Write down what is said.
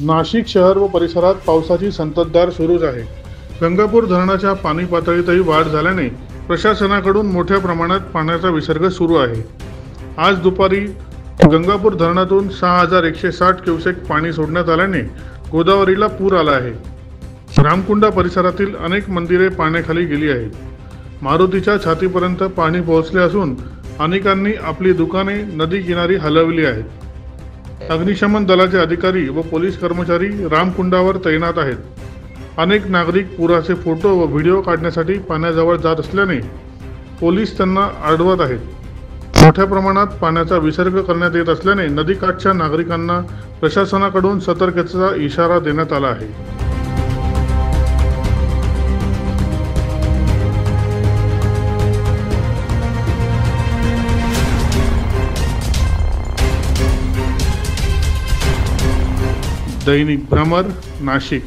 नाशिक शहर व परिसरात पावसाची संततधार सुरूच आहे। गंगापूर धरणाच्या पाणी पातळीतही वाढ झाल्याने प्रशासनाकडून मोठ्या प्रमाणात पाण्याचा विसर्ग सुरू आहे। आज दुपारी गंगापूर धरणातून 6160 क्युसेक पाणी सोडण्यात आल्याने गोदावरीला पूर आला आहे। रामकुंडा परिसरातील अनेक मंदिरे पाण्याखाली गेली आहेत। मारुतीच्या छातीपर्यंत पाणी पोहोचले असून अनेकांनी आपली दुकाने नदी किनारी हलवली आहेत। अग्निशमन दलाचे अधिकारी व पोलीस कर्मचारी रामकुंडावर तैनात आहेत। अनेक नागरिक पुराचे फोटो व व्हिडिओ काढण्यासाठी पाण्याजवळ जात असल्याने पोलीस त्यांना अडवत आहेत। मोठ्या प्रमाणात पाण्याचा विसर्ग करण्यात येत असल्याने नदीकाठच्या नागरिकांना प्रशासनाकडून सतर्कतेचा इशारा देण्यात आला आहे। दैनिक भ्रमर, नाशिक।